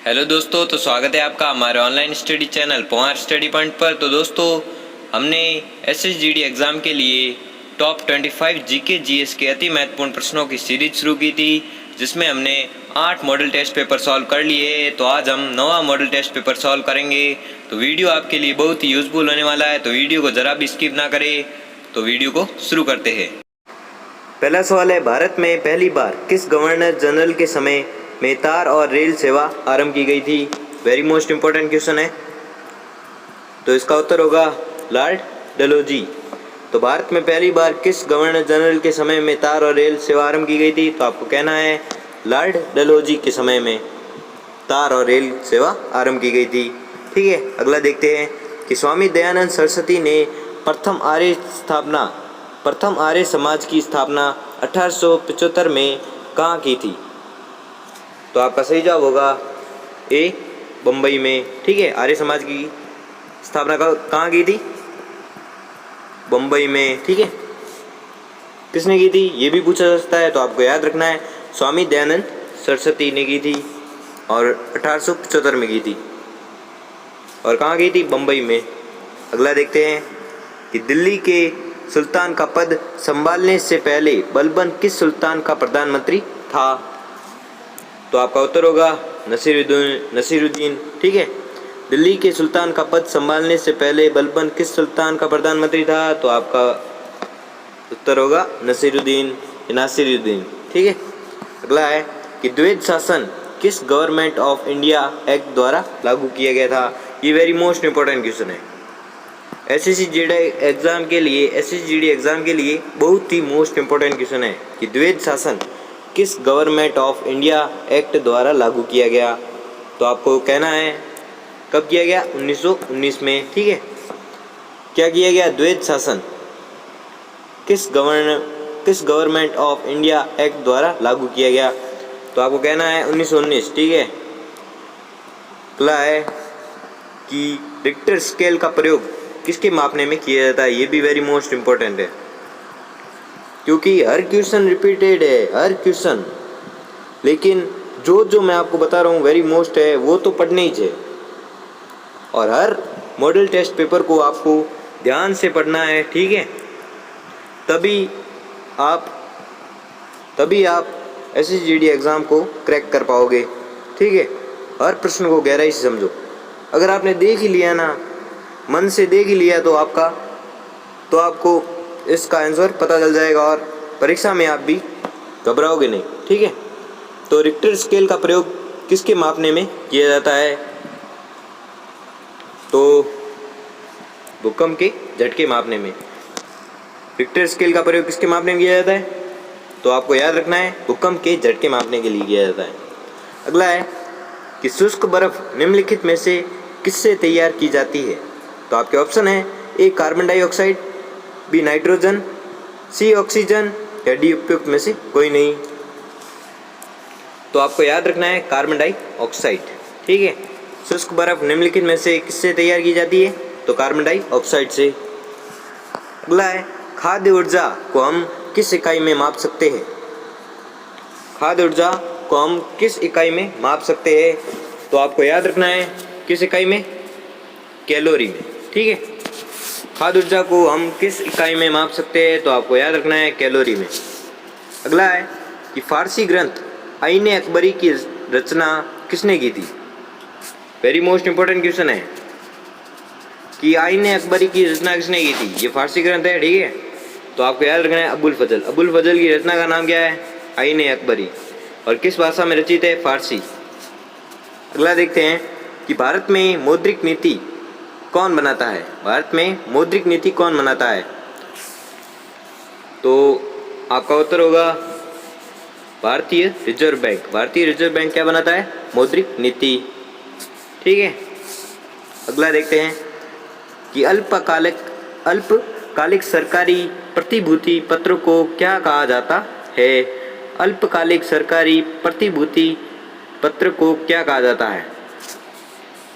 Hello दोस्तों, तो स्वागत है आपका हमारे online study channel Pohar study point पर। तो दोस्तों, हमने एसएसजीडी एग्ज़ाम के लिए टॉप 25 जीके जीएस के अति महत्वपूर्ण प्रश्नों की सीरीज शुरू की थी, जिसमें हमने 8 मॉडल टेस्ट पेपर सॉल्व कर लिए। तो आज हम 9वां मॉडल टेस्ट पेपर सॉल्व करेंगे। तो वीडियो आपके लिए बहुत ही यूजफुल होने वाला है, तो वीडियो को ज़रा भी स्किप ना करें। तो वीडियो को शुरू करते हैं। पहला सवाल है, भारत में पहली बार किस गवर्नर जनरल के समय में तार और रेल सेवा आरंभ की गई थी? वेरी मोस्ट इम्पोर्टेंट क्वेश्चन है। तो इसका उत्तर होगा लॉर्ड डलहौजी। तो भारत में पहली बार किस गवर्नर जनरल के समय में तार और रेल सेवा आरंभ की गई थी? तो आपको कहना है लॉर्ड डलहौजी के समय में तार और रेल सेवा आरंभ की गई थी। ठीक है, अगला देखते हैं कि स्वामी दयानंद सरस्वती ने प्रथम आर्य समाज की स्थापना 1875 में कहाँ की थी? तो आपका सही जवाब होगा ए, बम्बई में। ठीक है, आर्य समाज की स्थापना कहाँ की थी? बम्बई में। ठीक है, किसने की थी ये भी पूछा जा सकता है, तो आपको याद रखना है स्वामी दयानंद सरस्वती ने की थी और 1875 में की थी। और कहाँ की थी? बम्बई में। अगला देखते हैं कि दिल्ली के सुल्तान का पद संभालने से पहले बलबन किस सुल्तान का प्रधानमंत्री था? तो आपका उत्तर होगा नसीरुद्दीन। ठीक है, दिल्ली के सुल्तान का पद संभालने से पहले बलबन किस सुल्तान का प्रधानमंत्री था? तो आपका उत्तर होगा नासिरुद्दीन। ठीक है, अगला है कि द्वैध शासन किस गवर्नमेंट ऑफ इंडिया एक्ट द्वारा लागू किया गया था? ये वेरी मोस्ट इंपॉर्टेंट क्वेश्चन है। एसएसजीडी एग्जाम के लिए बहुत ही मोस्ट इंपॉर्टेंट क्वेश्चन है कि द्वैध शासन किस गवर्नमेंट ऑफ इंडिया एक्ट द्वारा लागू किया गया? तो आपको कहना है कब किया गया? 1919 में। ठीक है, क्या किया गया? द्वैध शासन किस गवर्नमेंट ऑफ इंडिया एक्ट द्वारा लागू किया गया? तो आपको कहना है 1919। ठीक है, अगला है कि रिक्टर स्केल का प्रयोग किसके मापने में किया जाता है? ये भी वेरी मोस्ट इम्पोर्टेंट है, क्योंकि हर क्वेश्चन रिपीटेड है, हर क्वेश्चन। लेकिन जो मैं आपको बता रहा हूँ वेरी मोस्ट है, वो तो पढ़ने ही चाहिए। और हर मॉडल टेस्ट पेपर को आपको ध्यान से पढ़ना है। ठीक है, तभी आप एसएसजीडी एग्ज़ाम को क्रैक कर पाओगे। ठीक है, हर प्रश्न को गहराई से समझो। अगर आपने देख ही लिया ना, मन से देख ही लिया, तो आपको इसका आंसर पता चल जाएगा और परीक्षा में आप भी घबराओगे नहीं। ठीक है, तो रिक्टर स्केल का प्रयोग किसके मापने में किया जाता है? तो भूकंप के झटके मापने में। रिक्टर स्केल का प्रयोग किसके मापने में किया जाता है? तो आपको याद रखना है भूकंप के झटके मापने के लिए किया जाता है। अगला है कि शुष्क बर्फ निम्नलिखित में से किससे तैयार की जाती है? तो आपके ऑप्शन है ए, कार्बन डाइऑक्साइड, बी, नाइट्रोजन, सी, ऑक्सीजन, या डी, उपयुक्त में से कोई नहीं। तो आपको याद रखना है कार्बन डाइऑक्साइड। ठीक है, शुष्क बर्फ निम्नलिखित में से किससे तैयार की जाती है? तो कार्बन डाइऑक्साइड से। अगला है खाद्य ऊर्जा को हम किस इकाई में माप सकते हैं? खाद्य ऊर्जा को हम किस इकाई में माप सकते हैं? तो आपको याद रखना है किस इकाई में? कैलोरी में। ठीक है, खाद्य ऊर्जा को हम किस इकाई में माप सकते हैं? तो आपको याद रखना है कैलोरी में। अगला है कि फारसी ग्रंथ आईने अकबरी की रचना किसने की थी? वेरी मोस्ट इंपॉर्टेंट क्वेश्चन है कि आईने अकबरी की रचना किसने की थी? ये फारसी ग्रंथ है। ठीक है, तो आपको याद रखना है अबुल फजल की रचना का नाम क्या है? आईने अकबरी। और किस भाषा में रचित है? फारसी। अगला देखते हैं कि भारत में मौद्रिक नीति कौन बनाता है? भारत में मौद्रिक नीति कौन बनाता है? तो आपका उत्तर होगा भारतीय रिजर्व बैंक। भारतीय रिजर्व बैंक क्या बनाता है? मौद्रिक नीति। ठीक है, अगला देखते हैं कि अल्पकालिक सरकारी प्रतिभूति पत्र को क्या कहा जाता है? अल्पकालिक सरकारी प्रतिभूति पत्र को क्या कहा जाता है?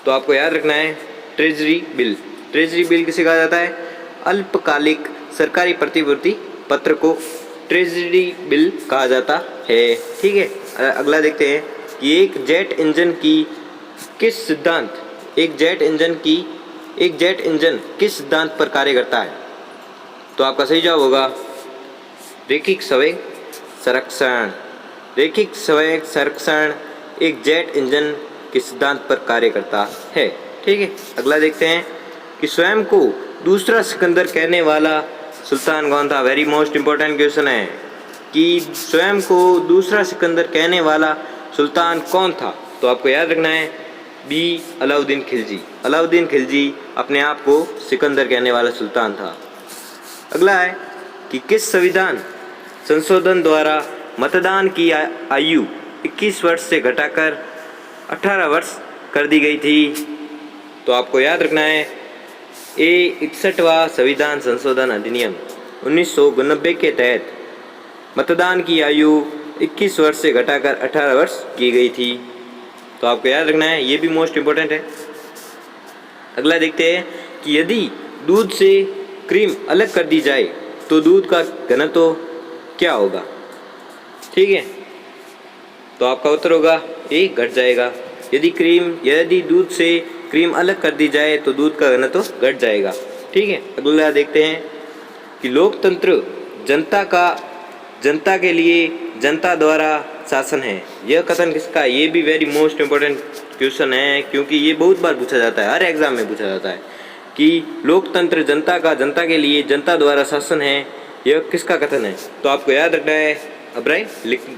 तो आपको याद रखना है ट्रेजरी बिल। ट्रेजरी बिल किसे कहा जाता है? अल्पकालिक सरकारी प्रतिभूति पत्र को ट्रेजरी बिल कहा जाता है। ठीक है, अगला देखते हैं कि एक जेट इंजन की किस सिद्धांत एक जेट इंजन किस सिद्धांत पर कार्य करता है? तो आपका सही जवाब होगा रैखिक संवेग संरक्षण। रैखिक संवेग संरक्षण एक जेट इंजन के सिद्धांत पर कार्य करता है। ठीक है, अगला देखते हैं कि स्वयं को दूसरा सिकंदर कहने वाला सुल्तान कौन था? वेरी मोस्ट इंपॉर्टेंट क्वेश्चन है कि स्वयं को दूसरा सिकंदर कहने वाला सुल्तान कौन था? तो आपको याद रखना है बी अलाउद्दीन खिलजी। अलाउद्दीन खिलजी अपने आप को सिकंदर कहने वाला सुल्तान था। अगला है कि किस संविधान संशोधन द्वारा मतदान की आयु 21 वर्ष से घटाकर 18 वर्ष कर दी गई थी? तो आपको याद रखना है ए 61वां संविधान संशोधन अधिनियम 1992 के तहत मतदान की आयु 21 वर्ष से घटाकर 18 वर्ष की गई थी। तो आपको याद रखना है, ये भी मोस्ट इम्पोर्टेंट है। अगला देखते हैं कि यदि दूध से क्रीम अलग कर दी जाए तो दूध का घनत्व क्या होगा? ठीक है, तो आपका उत्तर होगा ए घट जाएगा। यदि दूध से क्रीम अलग कर दी जाए तो दूध का घनत्व घट जाएगा। ठीक है, अगला देखते हैं कि लोकतंत्र जनता के लिए जनता द्वारा शासन है। यह कथन किसका? ये भी वेरी मोस्ट इम्पोर्टेंट क्वेश्चन है, क्योंकि ये बहुत बार पूछा जाता है, हर एग्जाम में पूछा जाता है कि लोकतंत्र जनता के लिए जनता द्वारा शासन है, यह किसका कथन है? तो आपको याद रखना है अब्राहम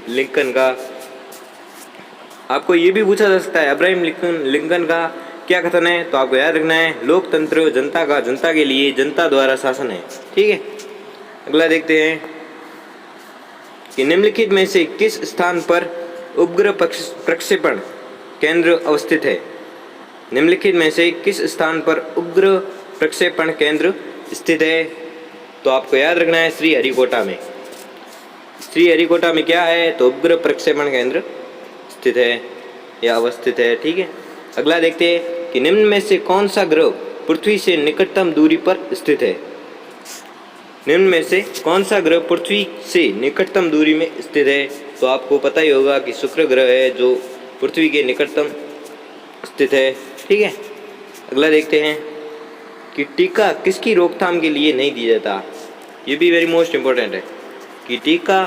लिंकन का। आपको ये भी पूछा जा सकता है अब्राहम लिंकन का क्या कथन है? तो आपको याद रखना है लोकतंत्र जनता के लिए जनता द्वारा शासन है। ठीक है, अगला देखते हैं कि निम्नलिखित में से किस स्थान पर उपग्रह प्रक्षेपण केंद्र अवस्थित है? निम्नलिखित में से किस स्थान पर उपग्रह प्रक्षेपण केंद्र स्थित है? तो आपको याद रखना है श्रीहरिकोटा में। श्रीहरिकोटा में क्या है? तो उपग्रह प्रक्षेपण केंद्र स्थित है या अवस्थित है। ठीक है, अगला देखते हैं कि निम्न में से कौन सा ग्रह पृथ्वी से निकटतम दूरी पर स्थित है? निम्न में से कौन सा ग्रह पृथ्वी से निकटतम दूरी में स्थित है? तो आपको पता ही होगा कि शुक्र ग्रह है जो पृथ्वी के निकटतम स्थित है। ठीक है, अगला देखते हैं कि टीका किसकी रोकथाम के लिए नहीं दिया जाता? ये भी वेरी मोस्ट इम्पोर्टेंट है कि टीका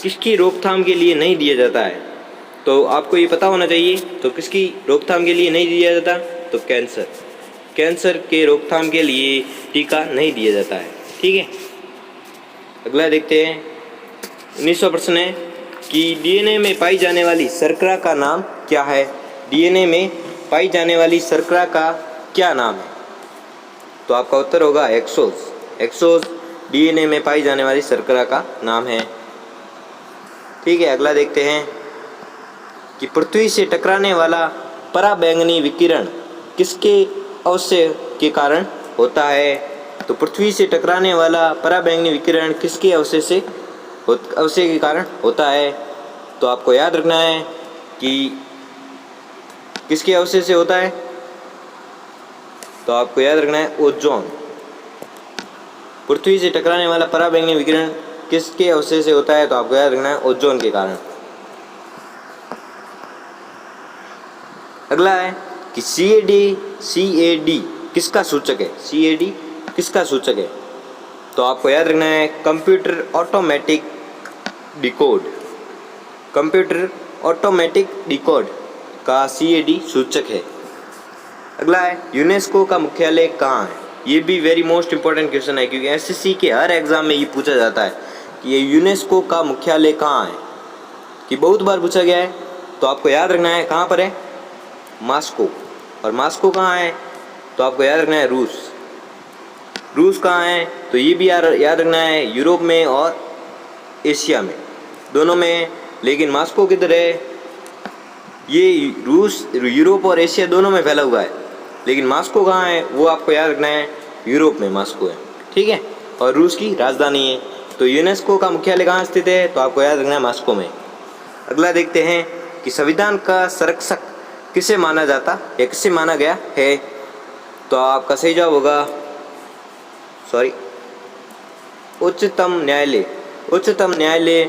किसकी रोकथाम के लिए नहीं दिया जाता है। तो आपको ये पता होना चाहिए। तो किसकी रोकथाम के लिए नहीं दिया जाता? तो कैंसर के रोकथाम के लिए टीका नहीं दिया जाता है। ठीक है, अगला देखते हैं 19वां प्रश्न है कि डीएनए में पाई जाने वाली शर्करा का नाम क्या है? डीएनए में पाई जाने वाली शर्करा का क्या नाम है? तो आपका उत्तर होगा एक्सोज डीएनए में पाई जाने वाली शर्करा का नाम है। ठीक है, अगला देखते हैं कि पृथ्वी से टकराने वाला पराबैंगनी विकिरण किसके अवशय के कारण होता है? तो पृथ्वी से टकराने वाला पराबैंगनी विकिरण किसके अवशय के कारण होता है? तो आपको याद रखना है कि किसके अवशय से होता है? तो आपको याद रखना है ओजोन। पृथ्वी से टकराने वाला पराबैंगनी विकिरण किसके अवशय से होता है? तो आपको याद रखना है ओजोन के कारण। अगला है कि CAD किसका सूचक है? CAD किसका सूचक है? तो आपको याद रखना है कंप्यूटर ऑटोमेटिक डिकोड का CAD सूचक है। अगला है यूनेस्को का मुख्यालय कहाँ है? ये भी वेरी मोस्ट इंपॉर्टेंट क्वेश्चन है, क्योंकि SSC के हर एग्जाम में ये पूछा जाता है कि ये यूनेस्को का मुख्यालय कहाँ है, कि बहुत बार पूछा गया है। तो आपको याद रखना है कहाँ पर है? मॉस्को। और मॉस्को कहाँ है? तो आपको याद रखना है रूस कहाँ है? तो ये भी याद रखना है यूरोप में और एशिया में, दोनों में। लेकिन मॉस्को किधर है? ये यूरोप और एशिया दोनों में फैला हुआ है, लेकिन मॉस्को कहाँ है वो आपको याद रखना है यूरोप में मॉस्को है। ठीक है, और रूस की राजधानी है। तो यूनेस्को का मुख्यालय कहाँ स्थित है? तो आपको याद रखना है मॉस्को में। अगला देखते हैं कि संविधान का संरक्षक किसे माना जाता या किसे माना गया है? तो आपका सही जवाब होगा उच्चतम न्यायालय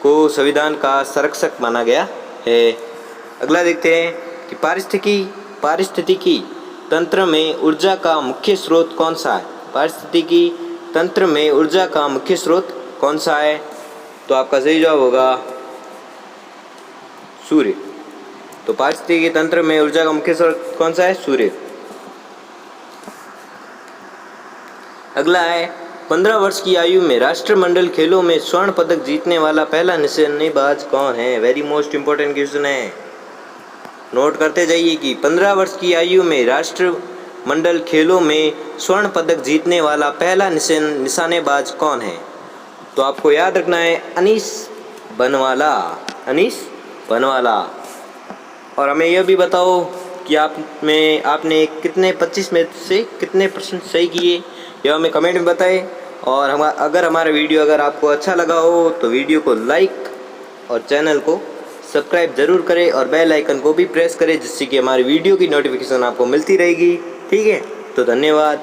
को संविधान का संरक्षक माना गया है। अगला देखते हैं कि पारिस्थितिकी तंत्र में ऊर्जा का मुख्य स्रोत कौन सा है? पारिस्थितिकी तंत्र में ऊर्जा का मुख्य स्रोत कौन सा है? तो आपका सही जवाब होगा सूर्य। तो पारिस्थितिकी तंत्र में ऊर्जा का मुख्य स्रोत कौन सा है? सूर्य। अगला है 15 वर्ष की आयु में राष्ट्रमंडल खेलों में स्वर्ण पदक जीतने वाला पहला निशानेबाज कौन है? वेरी मोस्ट इंपॉर्टेंट क्वेश्चन है, नोट करते जाइए कि 15 वर्ष की आयु में राष्ट्रमंडल खेलों में स्वर्ण पदक जीतने वाला पहला निशानेबाज कौन है? तो आपको याद रखना है अनीस बनवाला, अनीस बनवाला। और हमें यह भी बताओ कि आपने कितने 25 में से कितने प्रश्न सही किए, यह हमें कमेंट में बताएं। और अगर हमारा वीडियो अगर आपको अच्छा लगा हो तो वीडियो को लाइक और चैनल को सब्सक्राइब ज़रूर करें और बेल आइकन को भी प्रेस करें, जिससे कि हमारी वीडियो की नोटिफिकेशन आपको मिलती रहेगी। ठीक है, तो धन्यवाद।